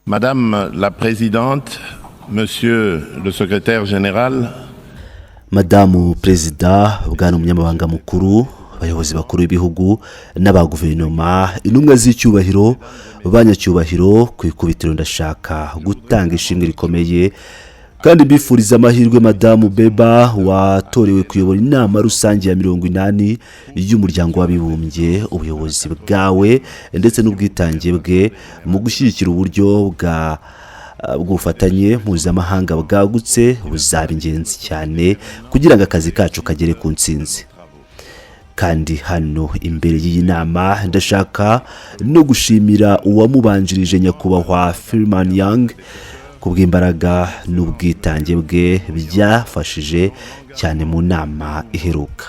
Madame la Présidente, Monsieur le Secrétaire Général, Madamu Perezida, Bwana Umunyamabanga Mukuru, abayobozi bakuru b'ibihugu n'abaguverinoma, intumwa z'icyubahiro, banyacyubahiro, ku ikubitiro ndashaka gutanga ishimwe rikomeye kandi bifuriza amahirwe Madamu Beba watorewe kuyobora inama rusange ya 80 y'umuryango w'abibumbye, ubuyobozi bwawe ndetse n'ubwitange bwe mu gushyigikira uburyo bw'ubufatanye mpuzamahanga bwagutse buzaba ingenzi cyane kugira ngo akazi kacu kagere ku ntsinzi. Kandi hano imbere y'iyi nama ndashaka no gushimira uwamubanjirije nyakubahwa Freeman Young kubw'imbaraga n'ubwitange bwe byafashije cyane mu nama iheruka.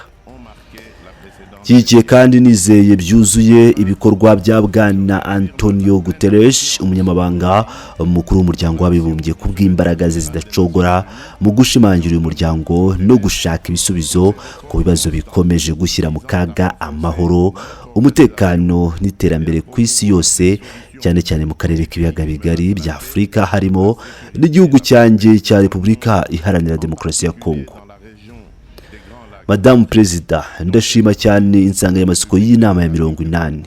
Kigiye kandi nizeye byuzuye ibikorwa bya Bwana Antonio Guterres, umunyamabanga mukuru w'umuryango w'abibumbye, kubw'imbaraga ze zidacogora mu gushimangira uyu muryango no gushaka ibisubizo ku bibazo bikomeje gushyira mu kaga amahoro, umutekano n'iterambere ku isi yose, cyane cyane mu karere k'ibiyaga bigari bya Afurika harimo n'igihugu cyanjye cya Repubulika Iharanira Demokarasi ya Kongo. Madamu Perezida, ndashima cyane insanganyamatsiko y'inama ya 80.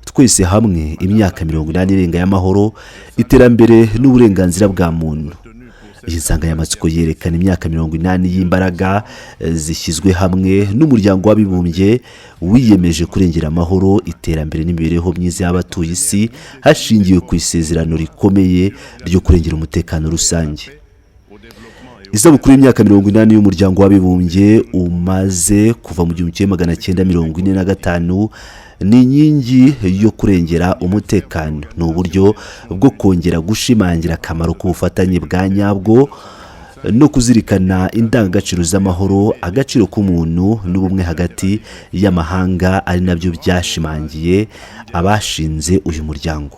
Twese hamwe imyaka 80 irenga y'amahoro, iterambere n'uburenganzira bwa muntu. Iyi nsanganyamatsiko yerekana imyaka 80 y'imbaraga zishyizwe hamwe n'umuryango w'abibumbye wiyemeje kurengera amahoro, iterambere n'imibereho myiza y'abatuye isi hashingiwe ku isezerano rikomeye ryo kurengera umutekano rusange. Isabukuru y'imyaka 80 y'umuryango w'abibumbye umaze kuva mu 1945 ni inkingi yo kurengera umutekano, ni uburyo bwo kongera gushimangira akamaro k'ubufatanye bwa nyabwo no kuzirikana indangagaciro z'amahoro, agaciro k'umuntu n'ubumwe hagati y'amahanga, ari nabyo byashimangiye abashinze uyu muryango.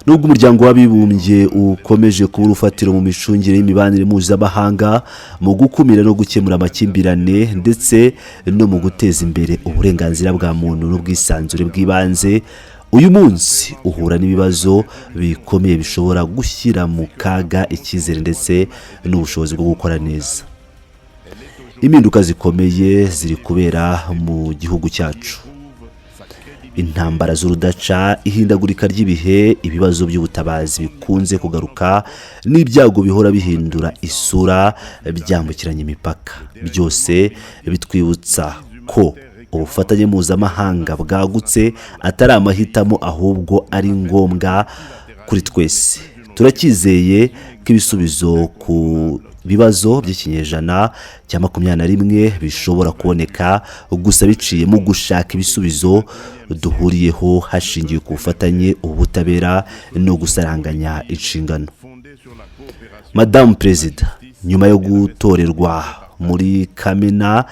Nubwo umuryango w'abibumbye ukomeje kuba urufatiro mu micungire y'imibanire mpuzamahanga, mu gukumira no gukemura amakimbirane ndetse no mu guteza imbere uburenganzira bwa muntu n'ubwisanzure bw'ibanze, uyu munsi uhura n'ibibazo bikomeye bishobora gushyira mu kaga icyizere ndetse n'ubushobozi bwo gukora neza. Impinduka zikomeye ziri kubera mu gihugu cyacu. Intambara z'urudaca, ihindagurika ry'ibihe, ibibazo by'ubutabazi bikunze kugaruka n'ibyago bihora bihindura isura byambukiranya imipaka, byose bitwibutsa ko ubufatanye mpuzamahanga bwagutse atari amahitamo ahubwo ari ngombwa kuri twese. Turakizeye ko ibisubizo ku bibazo by'ikinyejana cya 21 bishobora kuboneka gusa biciye mu gushaka ibisubizo duhuriyeho hashingiwe ku bufatanye, ubutabera no gusaranganya inshingano. Madamu Perezida, nyuma yo gutorerwa muri Kamena,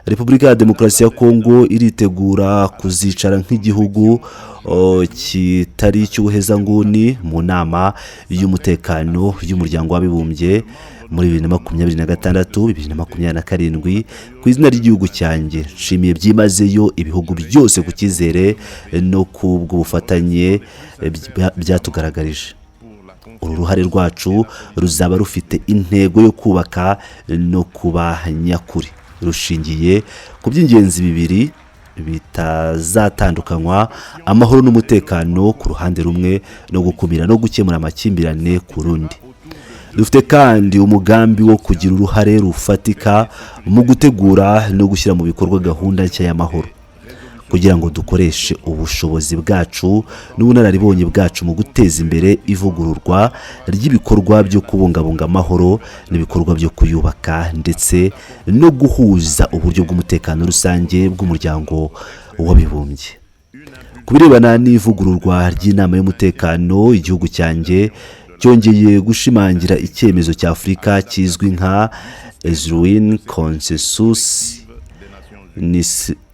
Repubulika ya Demokarasi ya Kongo iritegura kuzicara nk'igihugu kitari cy'ubuhezanguni mu nama y'umutekano y'umuryango w'abibumbye muri 2026-2027 ku izina ry'igihugu cyanjye. Nshimiye byimazeyo ibihugu byose ku cyizere no kubw'ubufatanye byatugaragarije. Uru ruhare rwacu ruzaba rufite intego yo kubaka no kuba nyakuri, rushingiye ku by'ingenzi bibiri bitazatandukanywa: amahoro n'umutekano ku ruhande rumwe no gukumira no gukemura amakimbirane ku rundi. Dufite kandi umugambi wo kugira uruhare rufatika mu gutegura no gushyira mu bikorwa gahunda nshya y'amahoro, kugira ngo dukoreshe ubushobozi bwacu n'ubunararibonye bwacu mu guteza imbere ivugururwa ry'ibikorwa byo kubungabunga amahoro n'ibikorwa byo kuyubaka ndetse no guhuza uburyo bw'umutekano rusange bw'umuryango w'abibumbye. Ku birebana n'ivugururwa ry'inama y'umutekano, igihugu cyanjye cyongeye gushimangira icyemezo cya Afurika kizwi nka Ezruin Consensus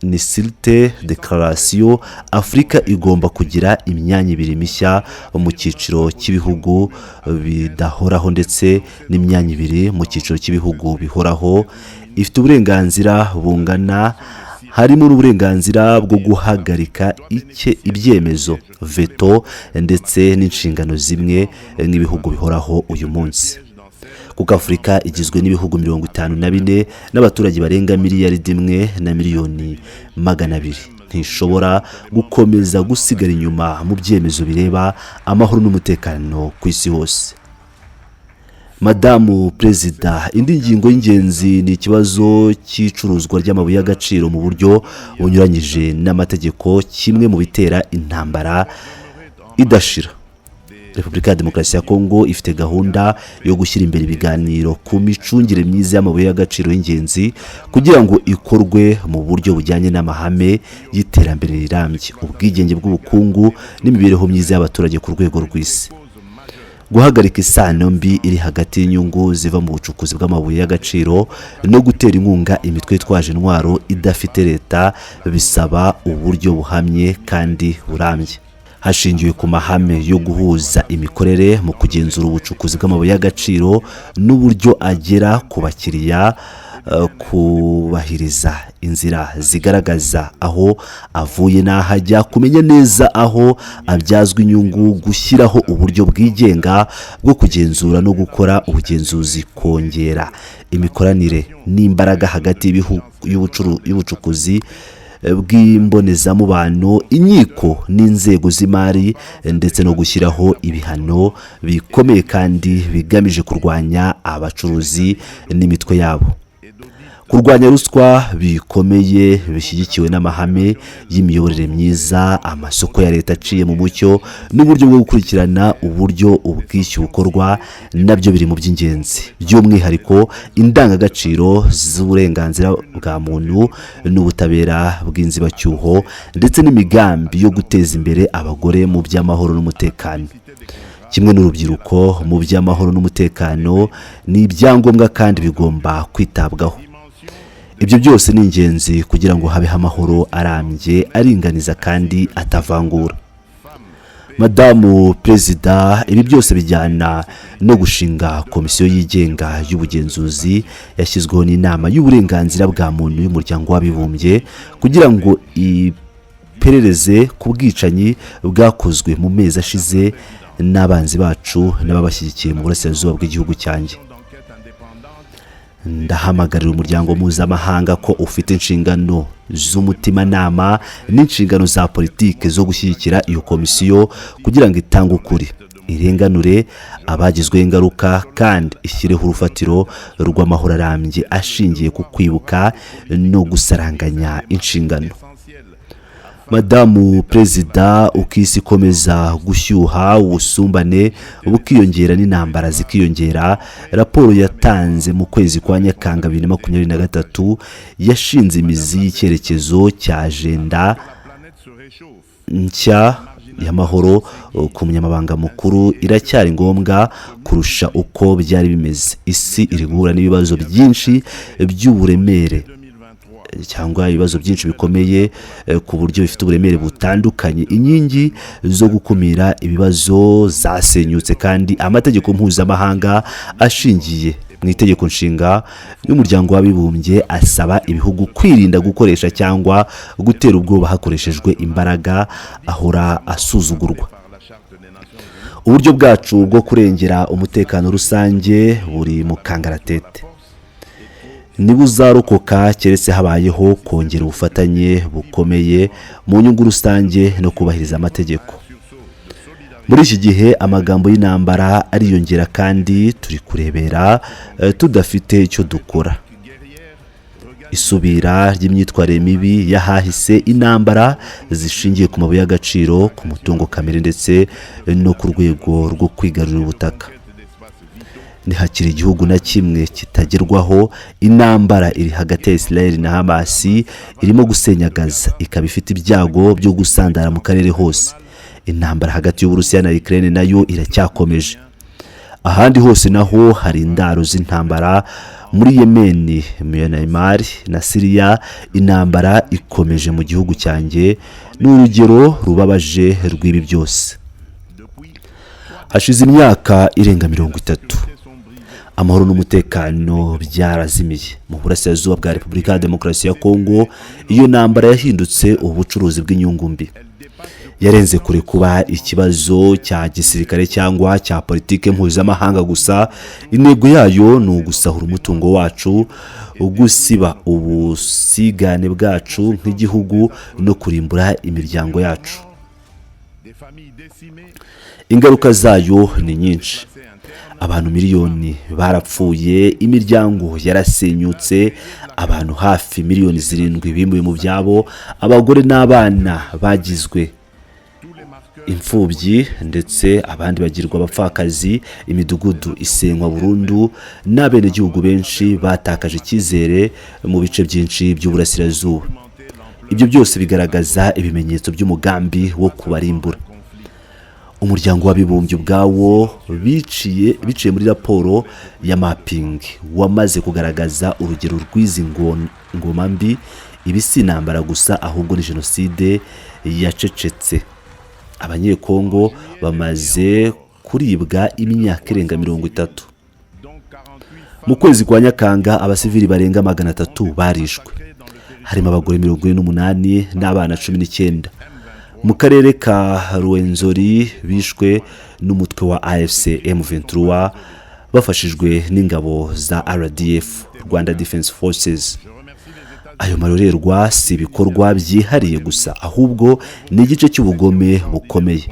Nisilte Declaration. Afurika igomba kugira imyanya 2 mishya mu cyiciro cy'ibihugu bidahoraho ndetse n'imyanya 2 mu cyiciro cy'ibihugu bihoraho. Ifite uburenganzira bungana harimo n'uburenganzira bwo guhagarika ibyemezo veto ndetse n'inshingano zimwe nk'ibihugu bihoraho uyu munsi. Kuko Afurika igizwe n'ibihugu 54 n'abaturage barenga miliyaridi 1 na miliyoni 200, ntishobora gukomeza gusigara inyuma mu byemezo bireba amahoro n'umutekano ku isi hose. Madamu Perezida, indi ngingo y'ingenzi ni ikibazo cy'icuruzwa ry'amabuye y'agaciro mu buryo bunyuranyije n'amategeko, kimwe mu bitera intambara idashira. Repubulika ya Demokarasi ya Kongo ifite gahunda yo gushyira imbere ibiganiro ku micungire myiza y'amabuye y'agaciro y'ingenzi kugira ngo ikorwe mu buryo bujyanye n'amahame y'iterambere rirambye, ubwigenge bw'ubukungu n'imibereho myiza y'abaturage ku rwego rw'isi. Guhagarika isano mbi iri hagati y'inyungu ziva mu bucukuzi bw'amabuye y'agaciro no gutera inkunga imitwe yitwaje intwaro idafite leta bisaba uburyo buhamye kandi burambye, hashingiwe ku mahame yo guhuza imikorere mu kugenzura ubucukuzi bw'amabuye y'agaciro n'uburyo agera ku bakiriya, kubahiriza inzira zigaragaza aho avuye n'aho ajya, kumenya neza aho abyazwa inyungu, gushyiraho uburyo bwigenga bwo kugenzura no gukora ubugenzuzi, kongera imikoranire n'imbaraga hagati y'ubucukuzi bw'imbonezamubano, inkiko n'inzego z'imari, ndetse no gushyiraho ibihano bikomeye kandi bigamije kurwanya abacuruzi n'imitwe yabo. Kurwanya ruswa bikomeye bishyigikiwe n'amahame y'imiyoborere myiza, amasoko ya leta aciye mu mucyo n'uburyo bwo gukurikirana uburyo ubwishyu bukorwa, nabyo biri mu by'ingenzi. By'umwihariko indangagaciro z'uburenganzira bwa muntu n'ubutabera bw'inzibacyuho, ndetse n'imigambi yo guteza imbere abagore mu by'amahoro n'umutekano kimwe n'urubyiruko mu by'amahoro n'umutekano ni ibyangombwa kandi bigomba kwitabwaho. Ibyo byose ni ingenzi kugira ngo habeho amahoro arambye, aringaniza kandi atavangura. Madamu Perezida, ibi byose bijyana no gushinga komisiyo yigenga y'ubugenzuzi yashyizweho n'inama y'uburenganzira bwa muntu y'umuryango w'abibumbye kugira ngo iperereze ku bwicanyi bwakozwe mu mezi ashize n'abanzi bacu n'ababashyigikiye mu burasirazuba bw'igihugu cyanjye. Ndahamagarira umuryango mpuzamahanga ko ufite inshingano z'umutimanama n'inshingano za politike zo gushyigikira iyo komisiyo kugira ngo itange ukuri, irenganure abagizweho ingaruka kandi ishyireho urufatiro rw'amahoro arambye ashingiye ku kwibuka no gusaranganya inshingano. Madamu Perezida, uko isi ikomeza gushyuha, ubusumbane bukiyongera n'intambara zikiyongera, raporo yatanze mu kwezi kwa Nyakanga 2023 yashinze imizi y'icyerekezo cya agenda nshya y'amahoro ku munyamabanga mukuru iracyari ngombwa kurusha uko byari bimeze. Isi iri guhura n'ibibazo byinshi by'uburemere cyangwa ibibazo byinshi bikomeye ku buryo bifite uburemere butandukanye. Inkingi zo gukumira ibibazo zasenyutse kandi amategeko mpuzamahanga ashingiye mu itegeko nshinga y'umuryango w'abibumbye asaba ibihugu kwirinda gukoresha cyangwa gutera ubwoba hakoreshejwe imbaraga ahora asuzugurwa. Uburyo bwacu bwo kurengera umutekano rusange buri mu kangaratete. Nibuzarokoka keretse habayeho kongera ubufatanye bukomeye mu nyungu rusange no kubahiriza amategeko. Muri iki gihe amagambo y'intambara ariyongera kandi turi kurebera tudafite icyo dukora. Isubira ry'imyitwarire mibi yahahise, intambara zishingiye ku mabuye y'agaciro, ku mutungo kamere ndetse no ku rwego rwo kwigarurira ubutaka. Ntihakiri igihugu na kimwe kitagerwaho. Intambara iri hagati ya Israel na Hamas irimo gusenyagaza, ikaba ifite ibyago byo gusandara mu karere hose. Intambara hagati y'Uburusiya na Ukraine nayo iracyakomeje. Ahandi hose naho hari indaro z'intambara. Muri Yemen, Myanmar na Syria intambara ikomeje mu gihugu cyanjye. N'urugero rubabaje rw'ibi byose. Hashize imyaka irenga 30 amahoro n'umutekano byarazimiye mu burasirazuba bwa Repubulika ya Demokarasi ya Kongo. Iyo ntambara yahindutse ubucuruzi bw'inyungu mbi, yarenze kure kuba ikibazo cya gisirikare cyangwa cya politike mpuzamahanga gusa. Intego yayo ni ugusahura umutungo wacu, ugusiba ubusigane bwacu nk'igihugu no kurimbura imiryango yacu. Ingaruka zayo ni nyinshi. Abantu miliyoni barapfuye, imiryango yarasenyutse, abantu hafi miliyoni 7 bimuye mu byabo, abagore n'abana bagizwe imfubyi ndetse abandi bagirwa abapfakazi, imidugudu isenywa burundu, n'abenegihugu benshi batakaje icyizere mu bice byinshi by'uburasirazuba. Ibyo byose bigaragaza ibimenyetso by'umugambi wo kubarimbura. Umuryango w'abibumbye ubwawo biciye muri raporo ya mapping wamaze kugaragaza urugero rw'izi ngoma mbi. Ibi si intambara gusa, ahubwo ni jenoside yacecetse. Abanyekongo bamaze kuribwa imyaka irenga 30. Mu kwezi kwa Nyakanga abasivili barenga 300 barishwe, harimo abagore 48 n'abana 19. Mu karere ka Rwenzori bishwe n'umutwe wa AFC M23 bafashijwe n'ingabo za RDF, Rwanda Defense Forces. Ayo marorerwa si ibikorwa byihariye gusa, ahubwo ni igice cy'ubugome bukomeye.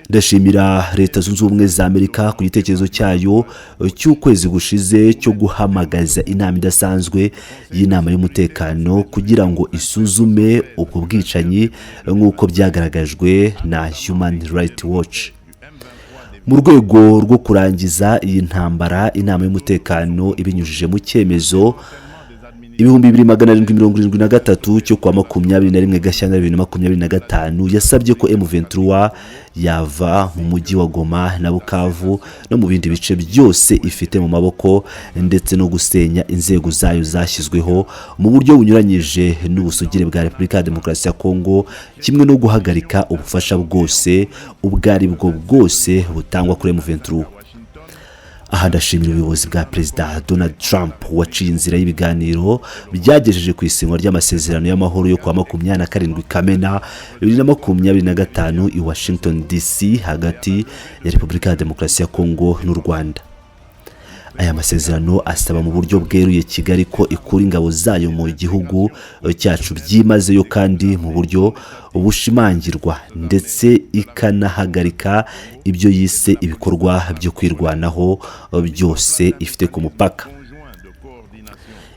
Ndashimira Leta Zunze Ubumwe za Amerika ku gitekerezo cyayo cy'ukwezi gushize cyo guhamagaza inama idasanzwe y'inama y'umutekano kugira ngo isuzume ubwo bwicanyi nk'uko byagaragajwe na Human Rights Watch. Mu rwego rwo kurangiza iyi ntambara, inama y'umutekano ibinyujije mu cyemezo 2773 cyo kwa 21 Gashyantare 2025 yasabye ko M23 yava mu mujyi wa Goma na Bukavu no mu bindi bice byose ifite mu maboko, ndetse no gusenya inzego zayo zashyizweho mu buryo bunyuranyije n'ubusugire bwa Repubulika ya Demokarasi ya Kongo, kimwe no guhagarika ubufasha bwose ubwari bwo bwose butangwa kuri M23. Aha ndashimira ubuyobozi bwa Perezida Donald Trump waciye inzira y'ibiganiro byagejeje ku isinywa ry'amasezerano y'amahoro yo kwa 27 Kamena 2025 i Washington DC hagati ya Repubulika ya Demokarasi ya Kongo n'u Rwanda. Aya masezerano asaba mu buryo bweruye Kigali ko ikura ingabo zayo mu gihugu cyacu byimazeyo kandi mu buryo bushimangirwa, ndetse ikanahagarika ibyo yise ibikorwa byo kwirwanaho byose ifite ku mupaka.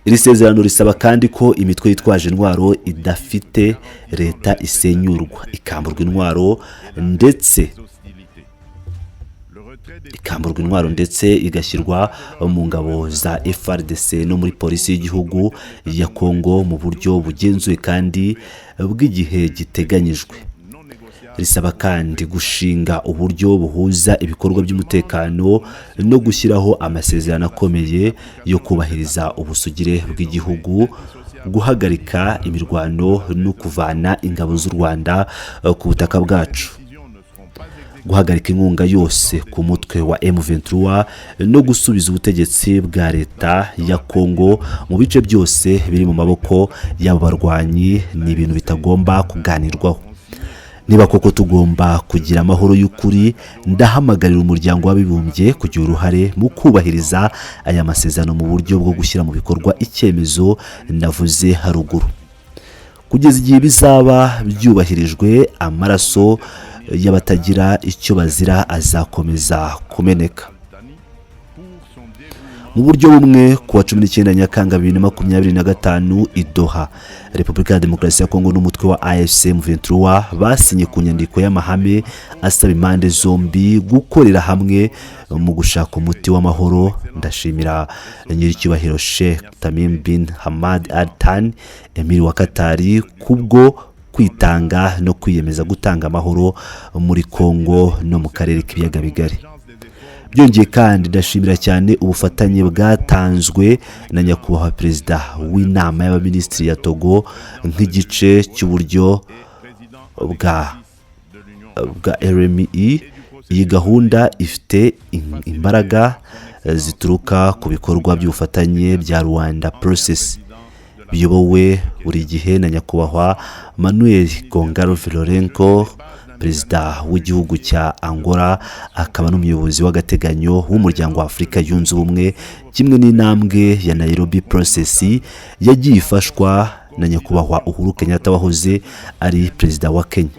Iri sezerano risaba kandi ko imitwe yitwaje intwaro idafite leta isenyurwa, ikamburwa intwaro ndetse igashyirwa mu ngabo za FARDC no muri polisi y'igihugu ya Kongo mu buryo bugenzuye kandi bw'igihe giteganyijwe. Risaba kandi gushinga uburyo buhuza ibikorwa by'umutekano no gushyiraho amasezerano akomeye yo kubahiriza ubusugire bw'igihugu, guhagarika imirwano no kuvana ingabo z'u Rwanda ku butaka bwacu, guhagarika inkunga yose ku mutwe wa M23 no gusubiza ubutegetsi bwa leta ya Kongo mu bice byose biri mu maboko y'abo barwanyi. Ni ibintu bitagomba kuganirwaho. Niba koko tugomba kugira amahoro y'ukuri, ndahamagarira umuryango w'abibumbye kugira uruhare mu kubahiriza aya masezerano mu buryo bwo gushyira mu bikorwa icyemezo navuze haruguru. Kugeza igihe bizaba byubahirijwe, amaraso y'abatagira icyo bazira azakomeza kumeneka. Mu buryo bumwe, ku wa 19 Nyakanga 2025 i Doha, Repubulika ya Demokarasi ya Kongo n'umutwe wa AFC M23 basinye ku nyandiko y'amahame asaba impande zombi gukorera hamwe mu gushaka umuti w'amahoro. Ndashimira nyiricyubahiro Sheikh Tamim bin Hamad Al Thani, emiri wa Katari, kubwo kwitanga no kwiyemeza gutanga amahoro muri Kongo no mu karere k'ibiyaga bigari. Byongeye kandi ndashimira cyane ubufatanye bwatanzwe na nyakubahwa Perezida w'inama y'abaminisitiri ya Togo nk'igice cy'uburyo bwa RMI. Iyi gahunda ifite imbaraga zituruka ku bikorwa by'ubufatanye bya Rwanda Process biyobowe buri gihe na nyakubahwa Manuel Gongalo Vilorenko, perezida w'igihugu cya Angola akaba n'umuyobozi w'agateganyo w'umuryango wa Afurika yunze ubumwe, kimwe n'intambwe ya Nairobi Process yagiye ifashwa na nyakubahwa Uhuru Kenyatta wahoze ari perezida wa Kenya.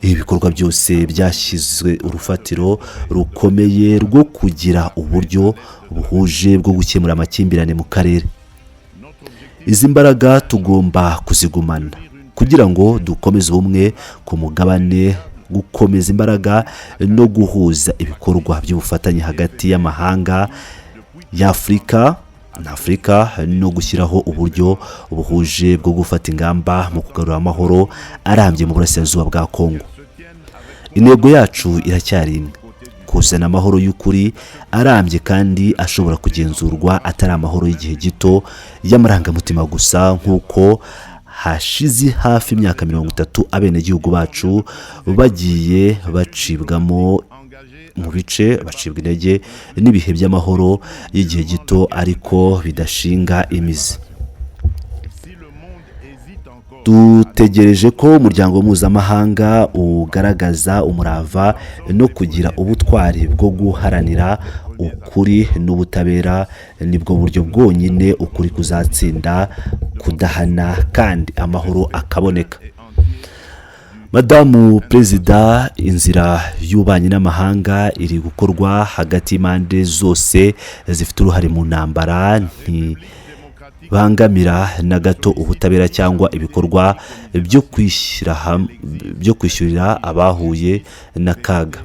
Ibi bikorwa byose byashyizwe urufatiro rukomeye rwo kugira uburyo buhuje bwo gukemura amakimbirane mu karere. Izi mbaraga tugomba kuzigumana kugira ngo dukomeze ubumwe ku mugabane, gukomeza imbaraga no guhuza ibikorwa by'ubufatanye hagati y'amahanga y'Afurika n'Afurika, no gushyiraho uburyo buhuje bwo gufata ingamba mu kugarura amahoro arambye mu burasirazuba bwa Kongo. Intego yacu iracyari imwe: kuzana amahoro y'ukuri arambye kandi ashobora kugenzurwa, atari amahoro y'igihe gito y'amarangamutima gusa, nk'uko hashize hafi imyaka 30 abenegihugu bacu bagiye bacibwamo mu bice, bacibwa intege n'ibihe by'amahoro y'igihe gito ariko bidashinga imizi. Dutegereje ko umuryango mpuzamahanga ugaragaza umurava no kugira ubutwari bwo guharanira ukuri n'ubutabera. Nibwo buryo bwonyine ukuri kuzatsinda kudahana kandi amahoro akaboneka. Madamu Perezida, inzira y'ububanyi n'amahanga iri gukorwa hagati y'impande zose zifite uruhare mu ntambara, bangamira na gato ubutabera cyangwa ibikorwa byo kwishyurira abahuye n'akaga.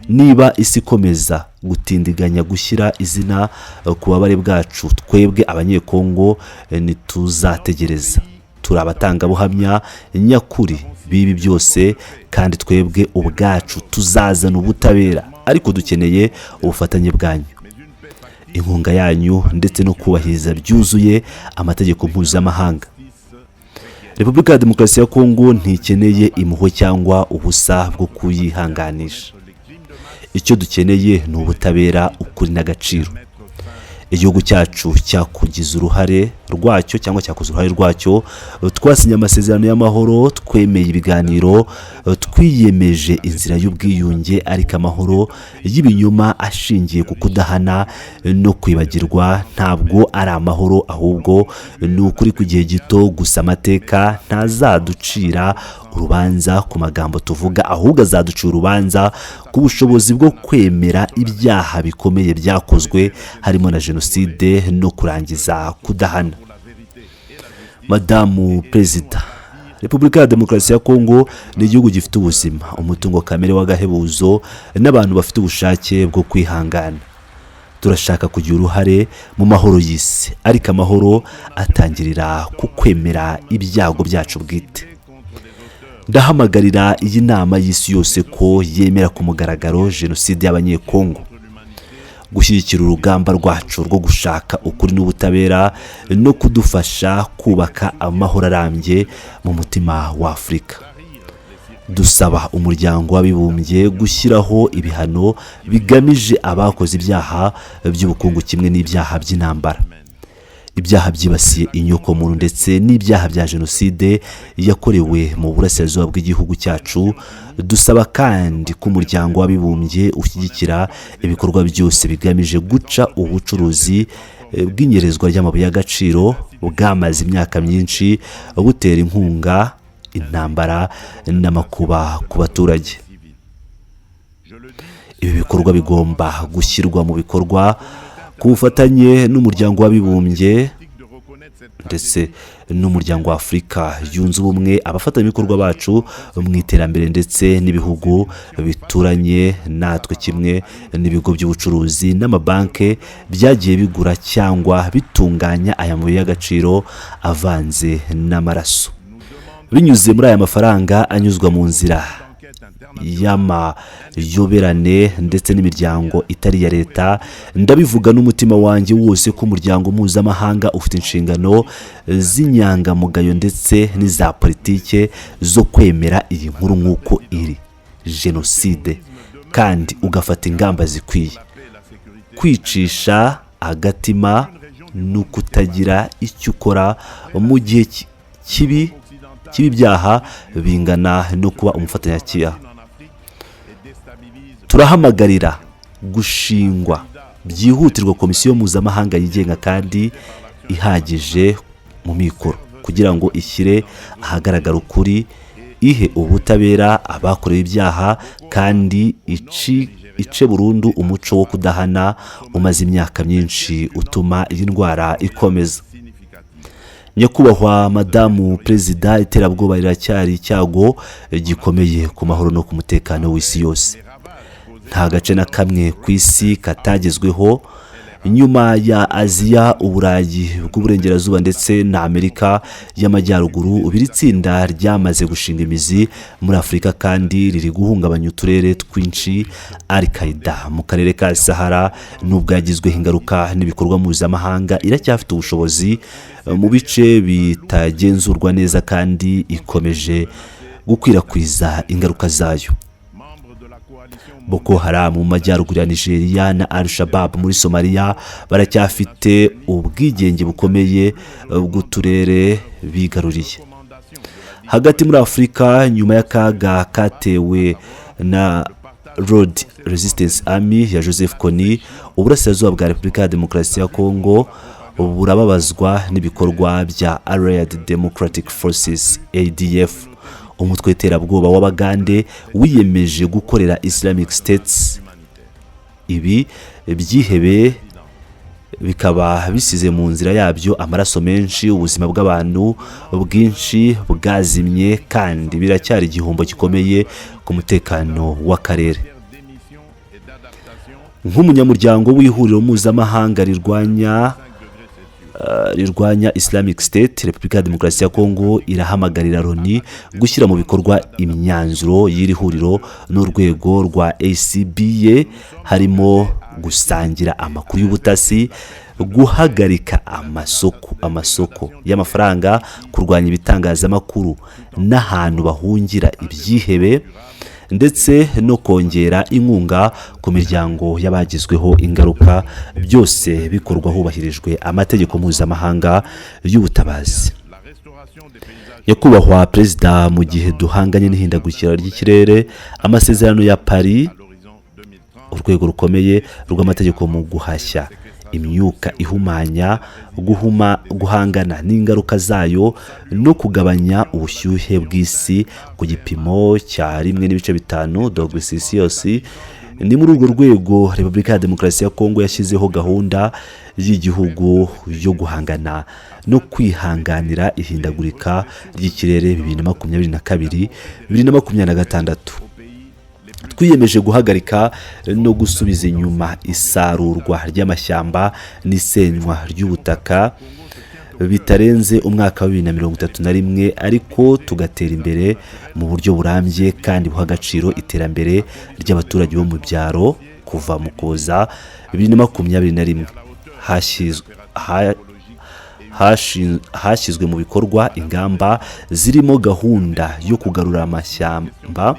Niba isi ikomeza gutindiganya gushyira izina ku babare bwacu, twebwe abanyekongo ntituzategereza. Turi abatangabuhamya nyakuri bibi byose, kandi twebwe ubwacu tuzazana ubutabera, ariko dukeneye ubufatanye bwanyu, inkunga yanyu ndetse no kubahiriza byuzuye amategeko mpuzamahanga. Repubulika ya Demokarasi ya Kongo ntikeneye impuhwe cyangwa ubusa bwo kuyihanganisha. Icyo dukeneye ni ubutabera, ukuri n'agaciro. Igihugu cyacu cyakugize uruhare rwacyo cyangwa cyakoze uruhare rwacyo. Twasinye amasezerano y'amahoro, twemeye ibiganiro, twiyemeje inzira y'ubwiyunge, ariko amahoro y'ibinyoma ashingiye ku kudahana no kwibagirwa ntabwo ari amahoro, ahubwo ni ukuri ku gihe gito gusa. Amateka ntazaducira urubanza ku magambo tuvuga, ahubwo azaducira urubanza ku bushobozi bwo kwemera ibyaha bikomeye byakozwe, harimo na jenoside no kurangiza kudahana. Madamu Perezida, Repubulika ya Demokarasi ya Kongo ni igihugu gifite ubuzima, umutungo kamere w'agahebuzo n'abantu bafite ubushake bwo kwihangana. Turashaka kugira uruhare mu mahoro y'isi, ariko amahoro atangirira ku kwemera ibyago byacu bwite. Ndahamagarira iyi nama y'isi yose ko yemera ku mugaragaro jenoside y'abanyekongo, gushyigikira urugamba rwacu rwo gushaka ukuri n'ubutabera no kudufasha kubaka amahoro arambye mu mutima wa Afurika. Dusaba umuryango w'abibumbye gushyiraho ibihano bigamije abakoze ibyaha by'ubukungu kimwe n'ibyaha by'intambara, ibyaha byibasiye inyokomuntu ndetse n'ibyaha bya jenoside yakorewe mu burasirazuba bw'igihugu cyacu. Dusaba kandi ko umuryango w'abibumbye ushyigikira ibikorwa byose bigamije guca ubucuruzi bw'inyerezwa ry'amabuye y'agaciro bwamaze imyaka myinshi butera inkunga intambara n'amakuba ku baturage. Ibi bikorwa bigomba gushyirwa mu bikorwa ku bufatanye n'umuryango w'abibumbye ndetse n'umuryango wa Afurika yunze ubumwe, abafatanyabikorwa bacu mu iterambere ndetse n'ibihugu bituranye natwe, kimwe n'ibigo by'ubucuruzi n'amabanki byagiye bigura cyangwa bitunganya aya mabuye y'agaciro avanze n'amaraso. Binyuze muri aya mafaranga anyuzwa mu nzira y'amayoberane ndetse n'imiryango itari ya leta, ndabivuga n'umutima wanjye wose ko umuryango mpuzamahanga ufite inshingano z'inyangamugayo ndetse n'iza politike zo kwemera iyi nkuru nk'uko iri jenoside, kandi ugafata ingamba zikwiye. kwicisha agatima n'ukutagira icyo ukora mu gihe cy'ibyaha bingana no kuba umufatanyacyaha. Turahamagarira gushingwa byihutirwa komisiyo mpuzamahanga yigenga kandi ihagije mu mikoro kugira ngo ishyire ahagaragara ukuri, ihe ubutabera abakorewe ibyaha kandi ice burundu umuco wo kudahana umaze imyaka myinshi utuma iyi ndwara ikomeza. Nyakubahwa Madamu Perezida, iterabwoba riracyari icyago gikomeye ku mahoro no ku mutekano w'isi yose. Nta gace na kamwe ku isi katagezweho nyuma ya Aziya, Uburayi bw'uburengerazuba ndetse na Amerika y'Amajyaruguru. Iri tsinda ryamaze gushinga imizi muri Afurika kandi riri guhungabanya uturere twinshi. Al-Qaeda mu karere ka Sahara nubwo yagizweho ingaruka n'ibikorwa mpuzamahanga, iracyafite ubushobozi mu bice bitagenzurwa neza kandi ikomeje gukwirakwiza ingaruka zayo. Boko Haram mu majyaruguru ya Nigeria na Al-Shabaab muri Somalia baracyafite ubwigenge bukomeye bw'uturere bigaruriye. Hagati muri Afurika, nyuma y'akaga katewe na Lord Resistance Army ya Joseph Kony, uburasirazuba bwa Repubulika ya Demokarasi ya Kongo burababazwa n'ibikorwa bya Allied Democratic Forces ADF, umutwe w'iterabwoba w'Abagande wiyemeje gukorera Islamic States. Ibi byihebe bikaba bisize mu nzira yabyo amaraso menshi, ubuzima bw'abantu bwinshi bwazimye kandi biracyari igihombo gikomeye ku mutekano w'akarere. Nk'umunyamuryango w'ihuriro mpuzamahanga rirwanya Islamic State, Repubulika ya Demokarasi ya Kongo irahamagarira Loni gushyira mu bikorwa imyanzuro y'iri huriro n'urwego rwa ACBA, harimo gusangira amakuru y'ubutasi, guhagarika amasoko y'amafaranga, kurwanya ibitangazamakuru n'ahantu bahungira ibyihebe, ndetse no kongera inkunga ku miryango y'abagizweho ingaruka, byose bikorwa hubahirijwe amategeko mpuzamahanga y'ubutabazi. Nyakubahwa Perezida, mu gihe duhanganye n'ihindagurikira ry'ikirere, amasezerano ya Paris, urwego rukomeye rw'amategeko mu guhashya imyuka ihumanya, guhangana n'ingaruka zayo no kugabanya ubushyuhe bw'isi ku gipimo cya 1.5 degrees Celsius. Ni muri urwo rwego Repubulika ya Demokarasi ya Kongo yashyizeho gahunda y'igihugu yo guhangana no kwihanganira ihindagurika ry'ikirere 2022-2026. Twiyemeje guhagarika no gusubiza inyuma isarurwa ry'amashyamba n'isenywa ry'ubutaka bitarenze umwaka wa 2031, ariko tugatera imbere mu buryo burambye kandi buha agaciro iterambere ry'abaturage bo mu byaro. Kuva mu Kuza 2021 hashyizwe mu bikorwa ingamba zirimo gahunda yo kugarura amashyamba,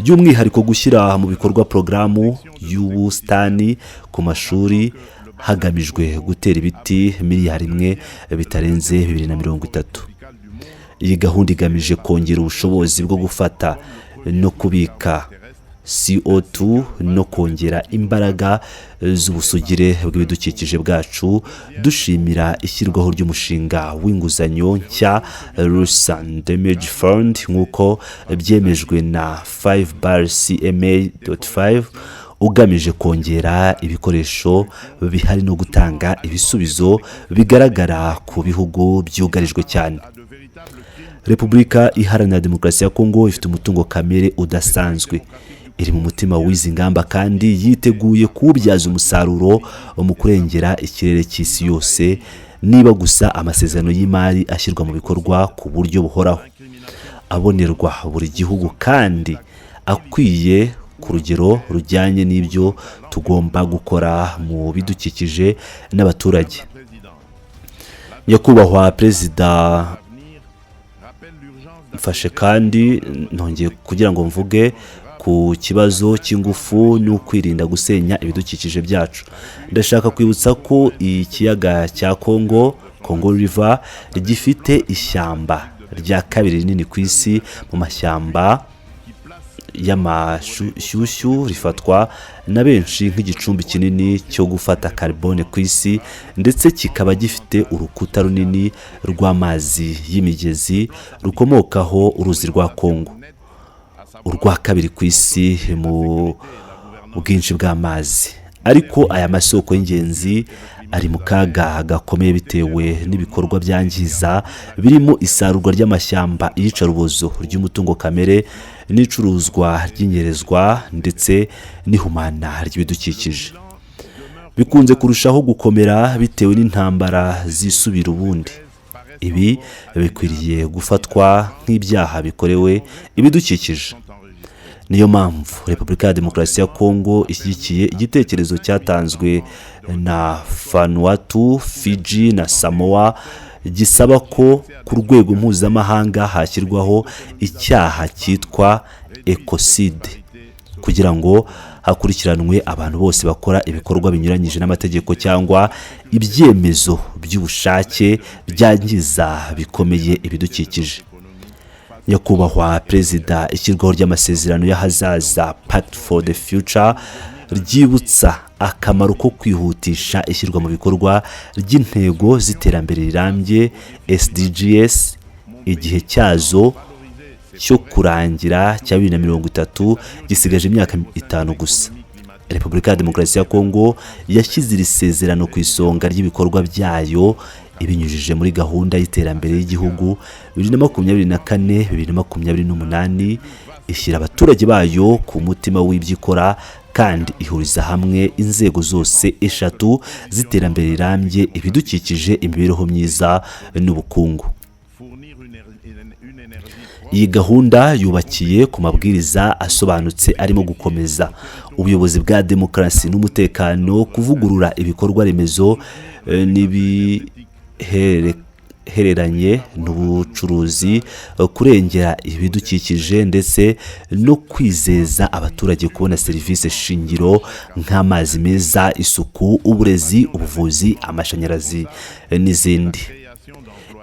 by'umwihariko gushyira mu bikorwa porogaramu y'ubusitani ku mashuri hagamijwe gutera ibiti 1 miliyari bitarenze 2030. Iyi gahunda igamije kongera ubushobozi bwo gufata no kubika CO2 no kongera imbaraga z'ubusugire bw'ibidukikije bwacu. Dushimira ishyirwaho ry'umushinga w'inguzanyo nshya Rusan Damage Fund nk'uko byemejwe na 5/CMA.5, ugamije kongera ibikoresho bihari no gutanga ibisubizo bigaragara ku bihugu byugarijwe cyane. Repubulika Iharanira Demokarasi ya Kongo ifite umutungo kamere udasanzwe, iri mu mutima w'izi ngamba kandi yiteguye kuwubyaza umusaruro mu kurengera ikirere cy'isi yose, niba gusa amasezerano y'imari ashyirwa mu bikorwa ku buryo buhoraho, abonerwa buri gihugu kandi akwiye ku rugero rujyanye n'ibyo tugomba gukora mu bidukikije n'abaturage. Nyakubahwa Perezida, mfashe kandi ntongeye kugira ngo mvuge ku kibazo cy'ingufu no kwirinda gusenya ibidukikije byacu. Ndashaka kwibutsa ko ikiyaga cya Congo River gifite ishyamba rya kabiri rinini ku isi mu mashyamba y'amashyushyu, rifatwa na benshi nk'igicumbi kinini cyo gufata carbone ku isi, ndetse kikaba gifite urukuta runini rw'amazi y'imigezi rukomokaho uruzi rwa Congo, urwa kabiri ku isi mu bwinshi bw'amazi. Ariko aya masoko y'ingenzi ari mu kaga gakomeye bitewe n'ibikorwa byangiza birimo isarurwa ry'amashyamba, iyicarubozo ry'umutungo kamere n'icuruzwa ry'inyerezwa ndetse n'ihumana ry'ibidukikije. Bikunze kurushaho gukomera bitewe n'intambara zisubira ubundi. Ibi bikwiriye gufatwa nk'ibyaha bikorewe ibidukikije. Niyo mpamvu Repubulika ya Demokarasi ya Kongo ishyigikiye igitekerezo cyatanzwe na Vanuatu, Fiji na Samoa gisaba ko ku rwego mpuzamahanga hashyirwaho icyaha cyitwa ecocide kugira ngo hakurikiranwe abantu bose bakora ibikorwa binyuranyije n'amategeko cyangwa ibyemezo by'ubushake byangiza bikomeye ibidukikije. Nyakubahwa Perezida, ishyirwaho ry'amasezerano y'ahazaza Pact for the Future ryibutsa akamaro ko kwihutisha ishyirwa mu bikorwa ry'intego z'iterambere rirambye SDGs, igihe cyazo cyo kurangira cya 2030 gisigaje imyaka 5 gusa. Repubulika ya Demokarasi ya Kongo yashyize iri sezerano ku isonga ry'ibikorwa byayo ibinyujije muri gahunda y'iterambere y'igihugu 2024-2028, ishyira abaturage bayo ku mutima w'ibyikora kandi ihuriza hamwe inzego zose eshatu z'iterambere rirambye, ibidukikije, imibereho myiza n'ubukungu. Iyi gahunda yubakiye ku mabwiriza asobanutse arimo gukomeza ubuyobozi bwa demokarasi n'umutekano, kuvugurura ibikorwa remezo n'ibihereranye n'ubucuruzi, kurengera ibidukikije ndetse no kwizeza abaturage kubona serivisi shingiro nk'amazi meza, isuku, uburezi, ubuvuzi, amashanyarazi n'izindi.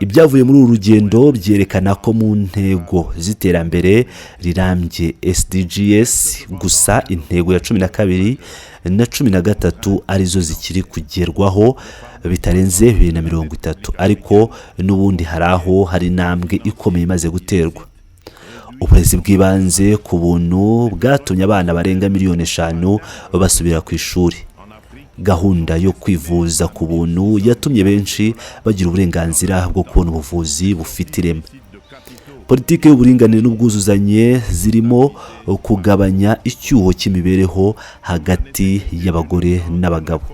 Ibyavuye muri uru rugendo byerekana ko mu ntego z'iterambere rirambye SDGs gusa intego ya 12 na 13 arizo zikiri kugerwaho bitarenze 2030, ariko n'ubundi hari intambwe ikomeye imaze guterwa. Uburezi bw'ibanze ku buntu bwatumye abana barenga 5 miliyoni basubira ku ishuri. Gahunda yo kwivuza ku buntu yatumye benshi bagira uburenganzira bwo kubona ubuvuzi bufite ireme. Politiki y'uburinganire n'ubwuzuzanye zirimo kugabanya icyuho cy'imibereho hagati y'abagore n'abagabo.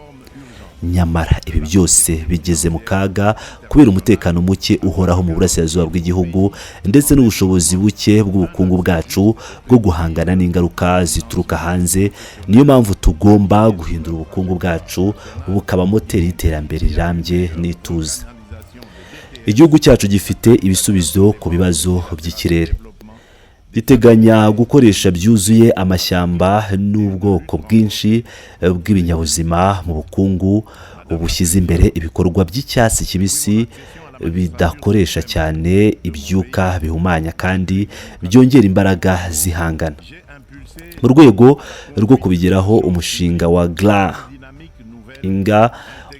Nyamara ibi byose bigeze mu kaga kubera umutekano muke uhoraho mu burasirazuba bw'igihugu ndetse n'ubushobozi buke bw'ubukungu bwacu bwo guhangana n'ingaruka zituruka hanze. Niyo mpamvu tugomba guhindura ubukungu bwacu bukaba moteri y'iterambere rirambye n'ituze. Igihugu cyacu gifite ibisubizo ku bibazo by'ikirere. Giteganya gukoresha byuzuye amashyamba n'ubwoko bwinshi bw'ibinyabuzima mu bukungu bushyize imbere ibikorwa by'icyatsi kibisi bidakoresha cyane ibyuka bihumanya kandi byongera imbaraga zihangana. Mu rwego rwo kubigeraho, umushinga wa Inga,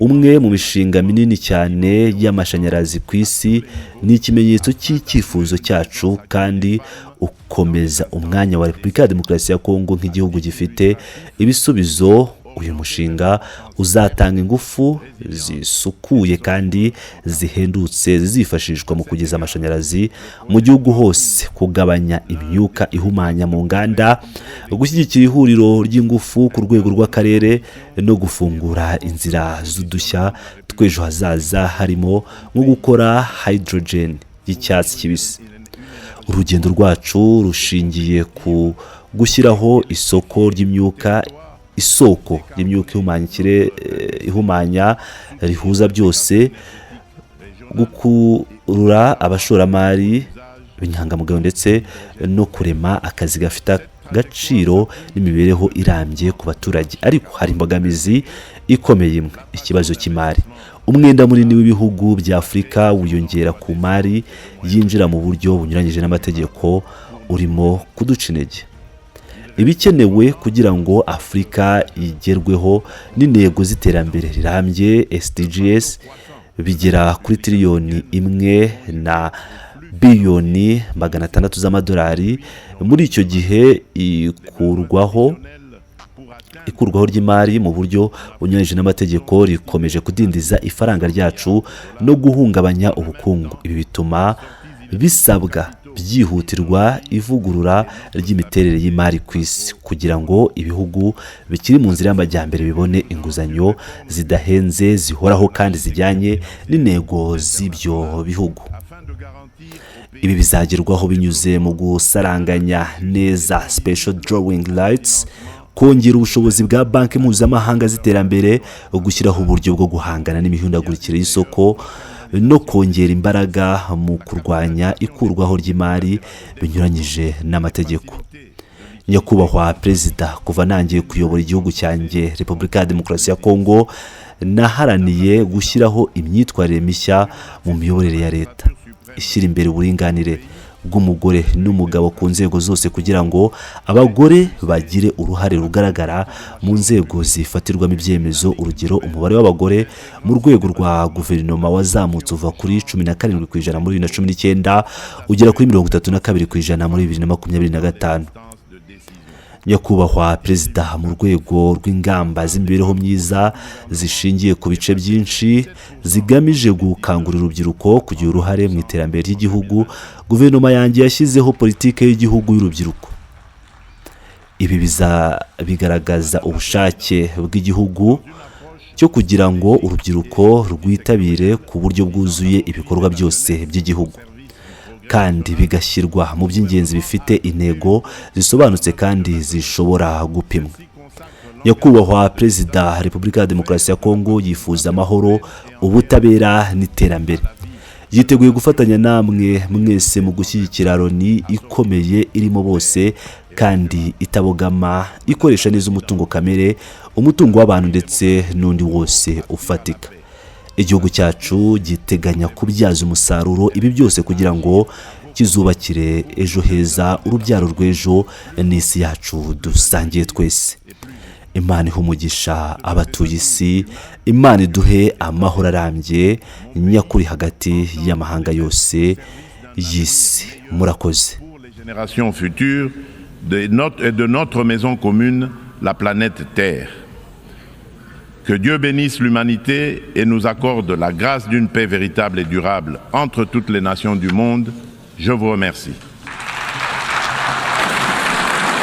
umwe mu mishinga minini cyane y'amashanyarazi ku isi, ni ikimenyetso cy'icyifuzo cyacu kandi ukomeza umwanya wa Repubulika ya Demokarasi ya Kongo nk'igihugu gifite ibisubizo. Uyu mushinga uzatanga ingufu zisukuye kandi zihendutse zifashishwa mu kugeza amashanyarazi mu gihugu hose, kugabanya imyuka ihumanya mu nganda, gushyigikira ihuriro ry'ingufu ku rwego rw'akarere no gufungura inzira z'udushya tw'ejo hazaza, harimo nko gukora hydrogen y'icyatsi kibisi. Urugendo rwacu rushingiye ku gushyiraho isoko ry'imyuka ihumanya rihuza byose, gukurura abashoramari b'inyangamugayo ndetse no kurema akazi gafite gaciro n'imibereho irambye ku baturage. Ariko hari imbogamizi ikomeye imwe, ikibazo cy'imari. Umwenda munini w'ibihugu bya Afurika wiyongera ku mari yinjira mu buryo bunyuranyije n'amategeko urimo kuduca intege. Ibikenewe kugira ngo Afurika igerweho n'intego z'iterambere rirambye SDGs bigera kuri triliyoni 1 na biliyoni 600 z'amadolari. Muri icyo gihe ikurwaho ry'imari mu buryo bunyuranyije n'amategeko rikomeje kudindiza ifaranga ryacu no guhungabanya ubukungu. Ibi bituma bisabwa byihutirwa ivugurura ry'imiterere y'imari ku isi kugira ngo ibihugu bikiri mu nzira y'amajyambere bibone inguzanyo zidahenze zihoraho kandi zijyanye n'intego z'ibyo bihugu. Ibi bizagerwaho binyuze mu gusaranganya neza special drawing rights, kongera ubushobozi bwa banki mpuzamahanga z'iterambere, gushyiraho uburyo bwo guhangana n'imihindagurikire y'isoko no kongera imbaraga mu kurwanya ikurwaho ry'imari binyuranyije n'amategeko. Nyakubahwa Perezida, kuva nangiye kuyobora igihugu cyanjye Repubulika ya Demokarasi ya Kongo, naharaniye gushyiraho imyitwarire mishya mu miyoborere ya leta, ishyira imbere uburinganire bw'umugore n'umugabo ku nzego zose kugira ngo abagore bagire uruhare rugaragara mu nzego zifatirwamo ibyemezo. Urugero, umubare w'abagore mu rwego rwa guverinoma wazamutse uva kuri 17% muri 2019 ugera kuri 32% muri 2025. Nyakubahwa Perezida, mu rwego rw'ingamba z'imibereho myiza zishingiye ku bice byinshi zigamije gukangurira urubyiruko kugira uruhare mu iterambere ry'igihugu, guverinoma yanjye yashyizeho politike y'igihugu y'urubyiruko. Ibi bigaragaza ubushake bw'igihugu cyo kugira ngo urubyiruko rwitabire ku buryo bwuzuye ibikorwa byose by'igihugu, kandi bigashyirwa mu by'ingenzi bifite intego zisobanutse kandi zishobora gupimwa. Nyakubahwa Perezida, Repubulika ya Demokarasi ya Kongo yifuza amahoro, ubutabera n'iterambere. Yiteguye gufatanya namwe mwese mu gushyigikira Loni ikomeye irimo bose kandi itabogama, ikoresha neza umutungo kamere, umutungo w'abantu ndetse n'undi wose ufatika. Igihugu cyacu giteganya kubyaza umusaruro ibi byose kugira ngo kizubakire ejo heza, urubyaro rw'ejo n'isi yacu dusangiye twese. Imana ihe umugisha abatuye isi, Imana iduhe amahoro arambye nyakuri hagati y'amahanga yose y'isi. Murakoze. Générations futures de notre maison commune, la planète Terre. Que Dieu bénisse l'humanité et nous accorde la grâce d'une paix véritable et durable entre toutes les nations du monde. Je vous remercie.